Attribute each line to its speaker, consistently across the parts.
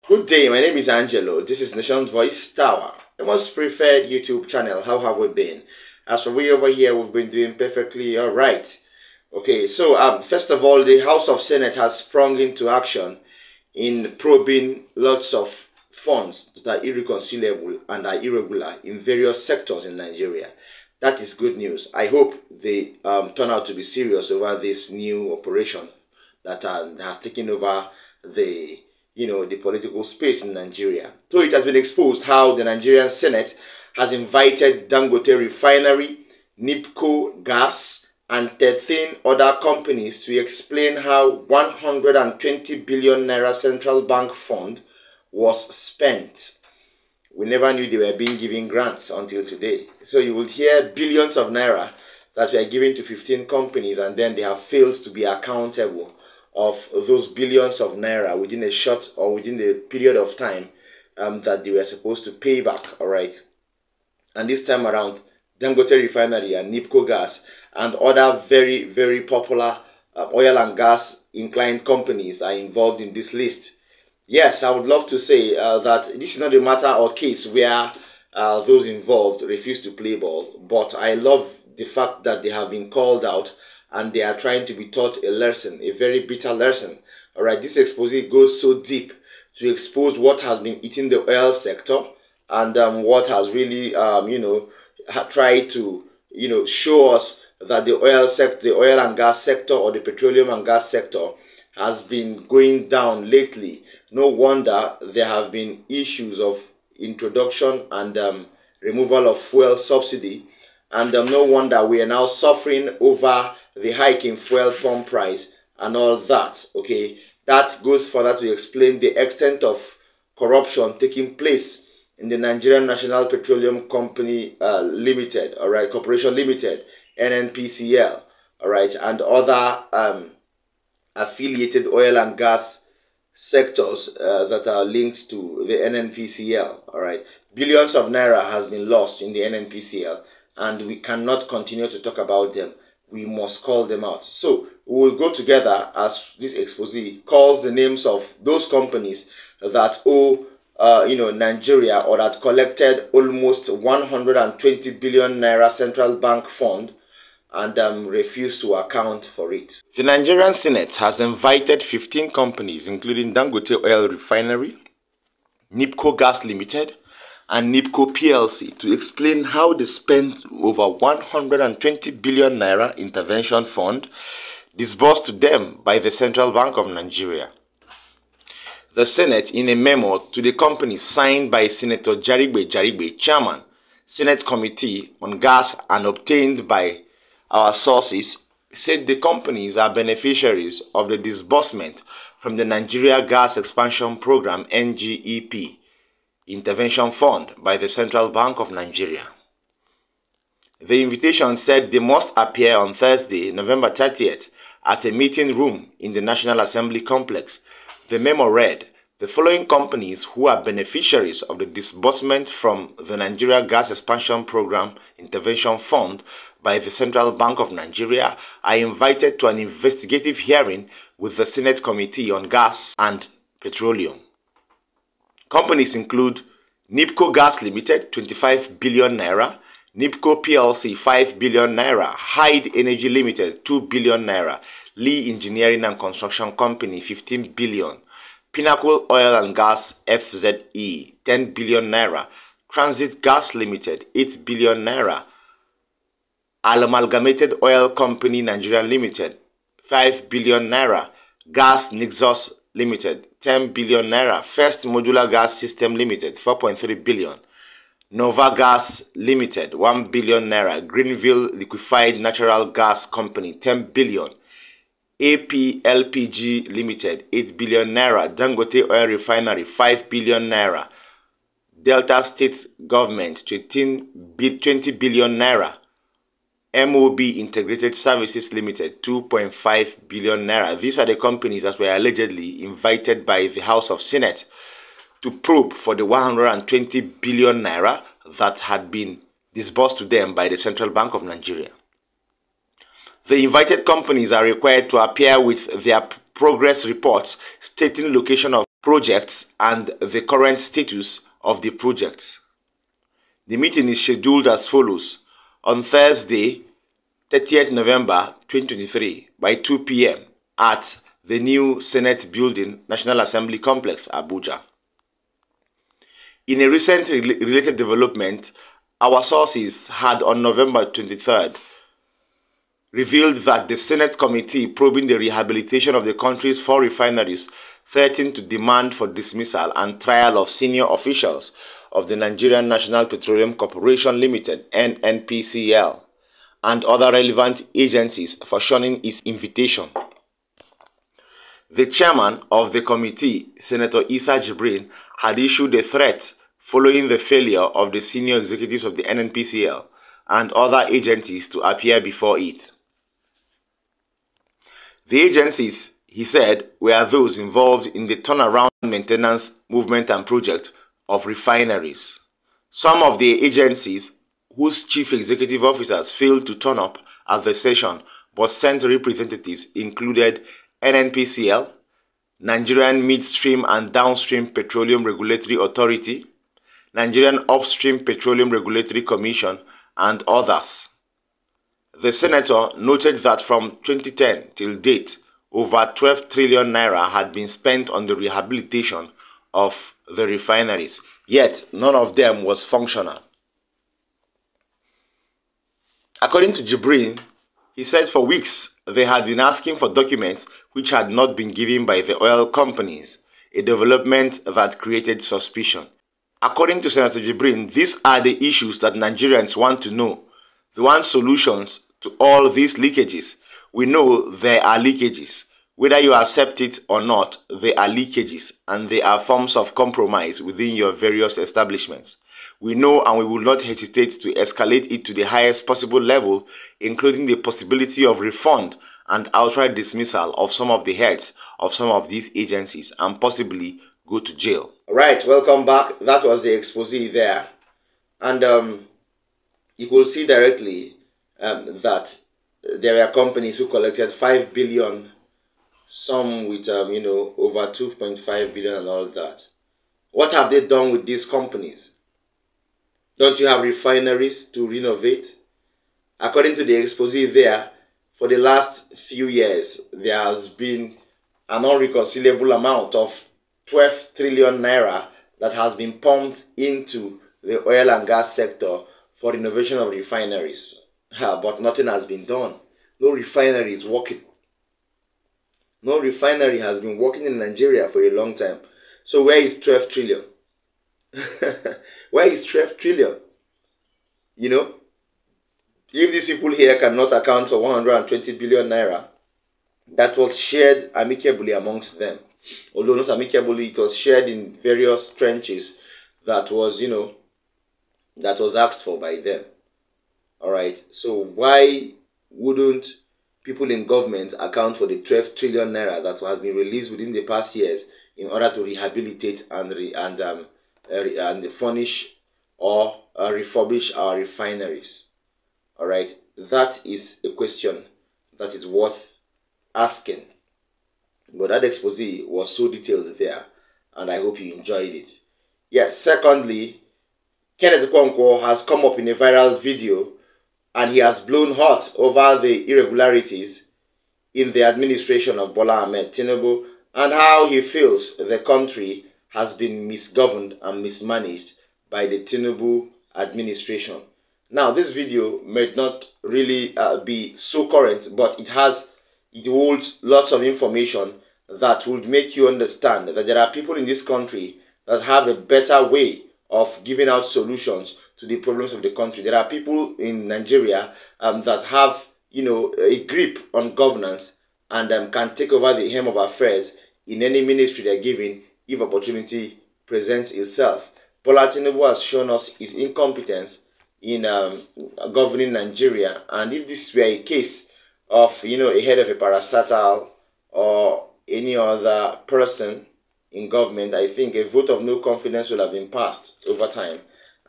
Speaker 1: Good day, my name is Angelo. This is Nation's Voice Tower, the most preferred YouTube channel. How have we been? As for we over here, we've been doing perfectly all right. Okay, so first of all, the House of Senate has sprung into action in probing lots of funds that are irreconcilable and are irregular in various sectors in Nigeria. That is good news. I hope they turn out to be serious over this new operation that has taken over the the political space in Nigeria. So it has been exposed how the Nigerian Senate has invited Dangote Refinery, NIPCO Gas, and 13 other companies to explain how 120 billion naira central bank fund was spent. We never knew they were being given grants until today. So you would hear billions of naira that were given to 15 companies, and then they have failed to be accountable of those billions of naira within a short or within the period of time that they were supposed to pay back. All right. And this time around, Dangote Refinery and NIPCO Gas and other very popular oil and gas inclined companies are involved in this list. Yes, I would love to say that this is not a matter or case where those involved refuse to play ball, but I love the fact that they have been called out and they are trying to be taught a lesson, a very bitter lesson. All right, this expose goes so deep to expose what has been eating the oil sector and what has really, tried to, show us that the oil sector, the oil and gas sector, or the petroleum and gas sector has been going down lately. No wonder there have been issues of introduction and removal of fuel subsidy, and no wonder we are now suffering over the hike in fuel pump price and all that. Okay, that goes further to explain the extent of corruption taking place in the Nigerian National Petroleum Company Limited, all right, Corporation Limited, NNPCL, all right, and other affiliated oil and gas sectors that are linked to the NNPCL. All right, billions of naira has been lost in the NNPCL, and we cannot continue to talk about them. We must call them out. So we will go together as this expose calls the names of those companies that owe Nigeria, or that collected almost 120 billion naira central bank fund and refused to account for it. The Nigerian Senate has invited 15 companies, including Dangote Oil Refinery, NIPCO Gas Limited, and NIPCO PLC, to explain how they spent over 120 billion naira intervention fund disbursed to them by the Central Bank of Nigeria. The Senate, in a memo to the companies signed by Senator Jarigbe, Chairman, Senate Committee on Gas, and obtained by our sources, said the companies are beneficiaries of the disbursement from the Nigeria Gas Expansion Program (NGEP) Intervention Fund by the Central Bank of Nigeria. The invitation said they must appear on Thursday, November 30th, at a meeting room in the National Assembly Complex. The memo read, the following companies who are beneficiaries of the disbursement from the Nigeria Gas Expansion Program Intervention Fund by the Central Bank of Nigeria are invited to an investigative hearing with the Senate Committee on Gas and Petroleum. Companies include NIPCO Gas Limited, 25 billion naira, NIPCO PLC, 5 billion naira, Hyde Energy Limited, 2 billion naira, Lee Engineering and Construction Company, 15 billion, Pinnacle Oil and Gas FZE, 10 billion naira, Transit Gas Limited, 8 billion naira, Amalgamated Oil Company Nigeria Limited, 5 billion naira, Gas Nixos Limited, 10 billion naira, First Modular Gas System Limited, 4.3 billion, Nova Gas Limited, 1 billion naira, Greenville Liquefied Natural Gas Company, 10 billion, APLPG Limited, 8 billion naira, Dangote Oil Refinery, 5 billion naira, Delta State Government, 20 billion naira, MOB Integrated Services Limited, 2.5 billion naira. These are the companies that were allegedly invited by the House of Senate to probe for the 120 billion naira that had been disbursed to them by the Central Bank of Nigeria. The invited companies are required to appear with their progress reports stating location of projects and the current status of the projects. The meeting is scheduled as follows: on Thursday, 30th November 2023 by 2 p.m. at the new Senate Building, National Assembly Complex, Abuja. In a recent related development, our sources had on November 23rd revealed that the Senate committee probing the rehabilitation of the country's 4 refineries threatened to demand for dismissal and trial of senior officials of the Nigerian National Petroleum Corporation Limited (NNPCL) and other relevant agencies for shunning its invitation. The chairman of the committee, Senator Issa Jibrin, had issued a threat following the failure of the senior executives of the NNPCL and other agencies to appear before it. The agencies, he said, were those involved in the turnaround maintenance, movement and project of refineries. Some of the agencies whose chief executive officers failed to turn up at the session but sent representatives included NNPCL, Nigerian Midstream and Downstream Petroleum Regulatory Authority, Nigerian Upstream Petroleum Regulatory Commission, and others. The senator noted that from 2010 till date, over 12 trillion naira had been spent on the rehabilitation of the refineries, yet none of them was functional. According to Jibrin, he said for weeks they had been asking for documents which had not been given by the oil companies, a development that created suspicion. According to Senator Jibrin, these are the issues that Nigerians want to know. They want solutions to all these leakages. We know there are leakages. Whether you accept it or not, there are leakages and there are forms of compromise within your various establishments. We know and we will not hesitate to escalate it to the highest possible level, including the possibility of refund and outright dismissal of some of the heads of some of these agencies and possibly go to jail. Right, welcome back. That was the expose there. And you will see directly that there are companies who collected 5 billion, some with over 2.5 billion and all that. What have they done with these companies? Don't you have refineries to renovate? According to the expose there, for the last few years, there has been an unreconcilable amount of 12 trillion naira that has been pumped into the oil and gas sector for renovation of refineries. But nothing has been done. No refinery is working. No refinery has been working in Nigeria for a long time. So where is 12 trillion? Where is 12 trillion? You know, if these people here cannot account for 120 billion naira that was shared amicably amongst them, although not amicably, it was shared in various trenches that was, that was asked for by them. All right, so why wouldn't people in government account for the 12 trillion naira that has been released within the past years in order to rehabilitate and furnish or refurbish our refineries? All right, that is a question that is worth asking. But that expose was so detailed there, and I hope you enjoyed it. Yes, secondly, Kenneth Okonkwo has come up in a viral video and he has blown hot over the irregularities in the administration of Bola Ahmed Tinubu and how he feels the country has been misgoverned and mismanaged by the Tinubu administration. Now, this video may not really be so current, but it holds lots of information that would make you understand that there are people in this country that have a better way of giving out solutions to the problems of the country. There are people in Nigeria that have, a grip on governance and can take over the helm of affairs in any ministry they're given if opportunity presents itself. Bola Tinubu has shown us his incompetence in governing Nigeria, and if this were a case of, a head of a parastatal or any other person in government, I think a vote of no confidence will have been passed over time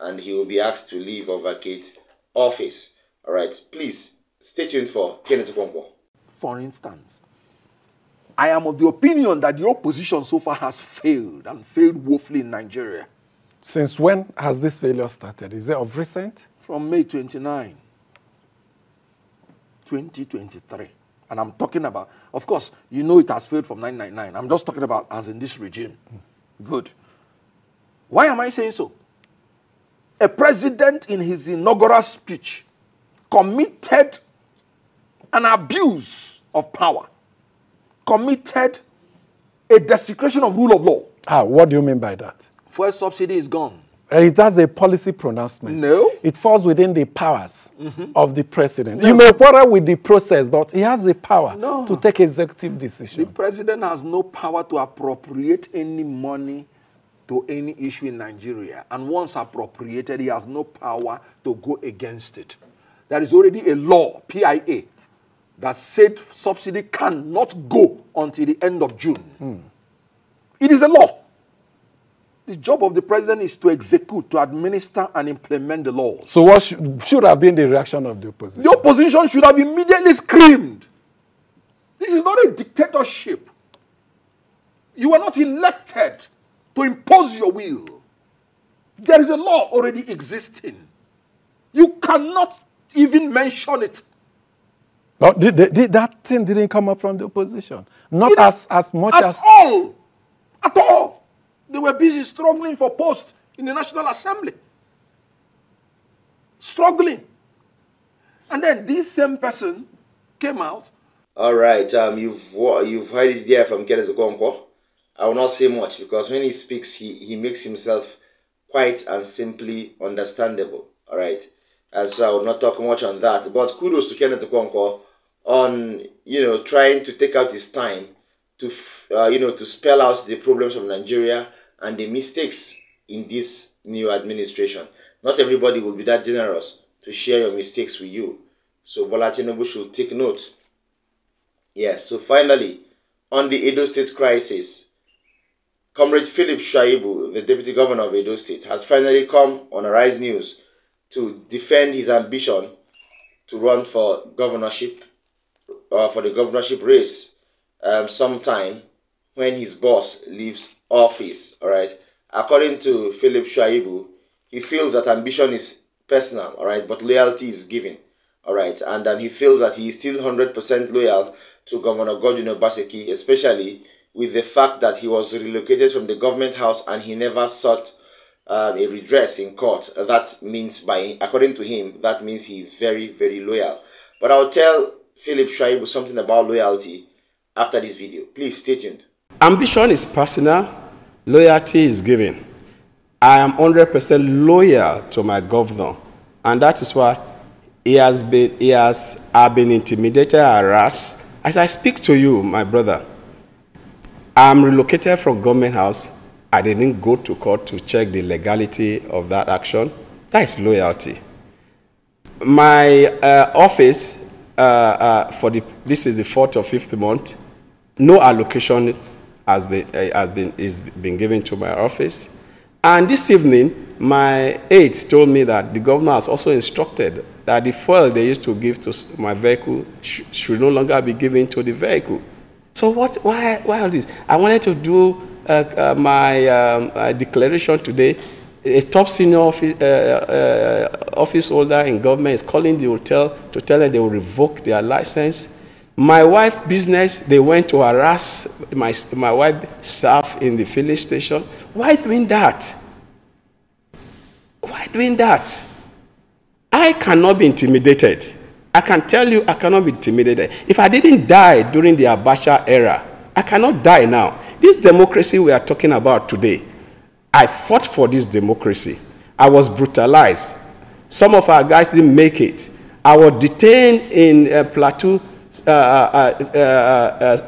Speaker 1: and he will be asked to leave or vacate office. All right, please stay tuned for Kenneth Okonkwo.
Speaker 2: For instance, I am of the opinion that the opposition so far has failed and failed woefully in Nigeria.
Speaker 3: Since when has this failure started? Is it of recent?
Speaker 2: From May 29, 2023. And I'm talking about, of course, you know it has failed from 1999. I'm just talking about as in this regime. Good. Why am I saying so? A president in his inaugural speech committed an abuse of power, committed a desecration of rule of law.
Speaker 3: What do you mean by that?
Speaker 2: Fuel subsidy is gone.
Speaker 3: That's a policy pronouncement.
Speaker 2: No.
Speaker 3: It falls within the powers of the president. No. You may quarrel with the process, but he has the power to take executive decisions.
Speaker 2: The president has no power to appropriate any money to any issue in Nigeria. And once appropriated, he has no power to go against it. There is already a law, PIA, that said subsidy cannot go until the end of June. It is a law. The job of the president is to execute, to administer and implement the laws.
Speaker 3: So what should have been the reaction of the opposition?
Speaker 2: The opposition should have immediately screamed. This is not a dictatorship. You are not elected to impose your will. There is a law already existing. You cannot even mention it.
Speaker 3: No, that thing didn't come up from the opposition. Not as much as...
Speaker 2: At all. At all. They were busy struggling for post in the National Assembly. Struggling. And then this same person came out.
Speaker 1: All right, you've heard it there from Kenneth Okonkwo. I will not say much because when he speaks, he makes himself quite and simply understandable. All right, and so I will not talk much on that. But kudos to Kenneth Okonkwo on trying to take out his time to to spell out the problems of Nigeria and the mistakes in this new administration. Not everybody will be that generous to share your mistakes with you. So Bola Tinubu should take note. Yes, so finally, on the Edo State crisis, Comrade Philip Shaibu, the Deputy Governor of Edo State, has finally come on Arise News to defend his ambition to run for governorship, for the governorship race sometime when his boss leaves office. All right. According to Philip Shaibu, he feels that ambition is personal, all right, but loyalty is given, all right, and he feels that he is still 100% loyal to Governor Godwin Obaseki, especially with the fact that he was relocated from the government house and he never sought a redress in court. That means, according to him, that means he is very, very loyal. But I'll tell Philip Shaibu something about loyalty after this video. Please stay tuned.
Speaker 4: Ambition is personal, loyalty is given. I am 100% loyal to my governor, and that is why I've been intimidated, harassed. As I speak to you, my brother, I'm relocated from government house. I didn't go to court to check the legality of that action. That is loyalty. My office, this is the 4th or 5th month, no allocation has been given to my office. And this evening, my aides told me that the governor has also instructed that the fuel they used to give to my vehicle should no longer be given to the vehicle. So why all this? I wanted to do my declaration today. A top senior office holder in government is calling the hotel to tell them they will revoke their license. My wife's business, they went to harass my wife's staff in the filling station. Why doing that? Why doing that? I cannot be intimidated. I can tell you I cannot be intimidated. If I didn't die during the Abacha era, I cannot die now. This democracy we are talking about today, I fought for this democray. I was brutalized. Some of our guys didn't make it. I was detained in Plateau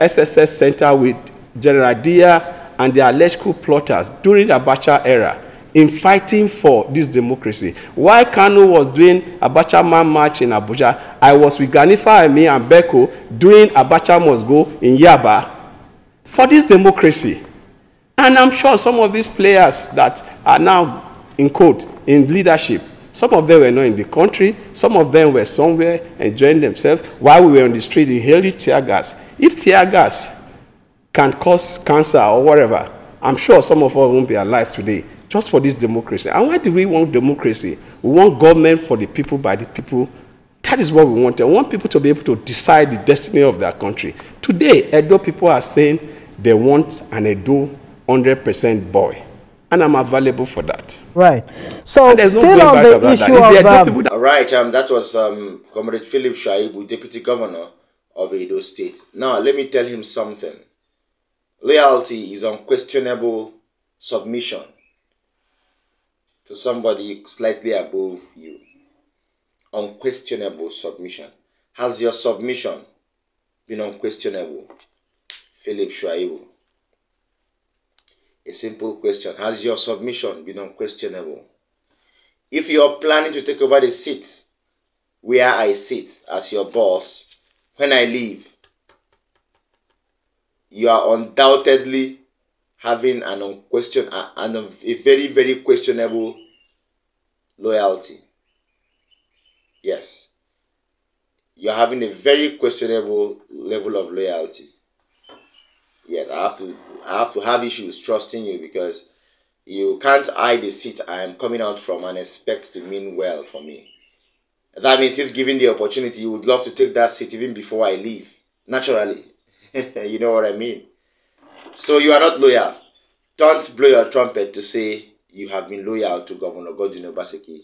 Speaker 4: SSS Center with General Dia and the alleged coup plotters during the Abacha era in fighting for this democracy. While Kanu was doing Abacha Man March in Abuja, I was with Ganifa Emi and Beko doing Abacha Must Go in Yaba for this democracy. And I'm sure some of these players that are now in quote in leadership, some of them were not in the country, some of them were somewhere enjoying themselves while we were on the street inhaling tear gas. If tear gas can cause cancer or whatever, I'm sure some of us won't be alive today just for this democracy. And why do we want democracy? We want government for the people, by the people. That is what we want. I want people to be able to decide the destiny of their country. Today, Edo people are saying they want an Edo 100% boy. And I'm available for that.
Speaker 5: Right. So still
Speaker 4: no
Speaker 5: on the issue of...
Speaker 1: All right, that was Comrade Philip Shaibu, Deputy Governor of Edo State. Now, let me tell him something. Loyalty is unquestionable submission to somebody slightly above you. Unquestionable submission. Has your submission been unquestionable? Philip Shaibu. A simple question. Has your submission been unquestionable? If you are planning to take over the seat where I sit as your boss, when I leave, you are undoubtedly having a very, very questionable loyalty. Yes. You're having a very questionable level of loyalty. Yes, I have to have issues trusting you, because you can't hide the seat I am coming out from and expect to mean well for me. That means if given the opportunity, you would love to take that seat even before I leave. Naturally. You know what I mean? So you are not loyal. Don't blow your trumpet to say you have been loyal to Governor Godwin Obaseki.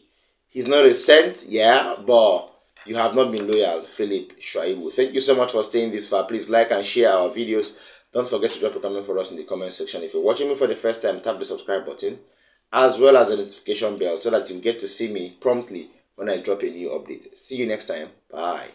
Speaker 1: He's not a saint, yeah, but you have not been loyal, Philip Shaibu. Thank you so much for staying this far. Please like and share our videos. Don't forget to drop a comment for us in the comment section. If you're watching me for the first time, tap the subscribe button as well as the notification bell so that you get to see me promptly when I drop a new update. See you next time. Bye.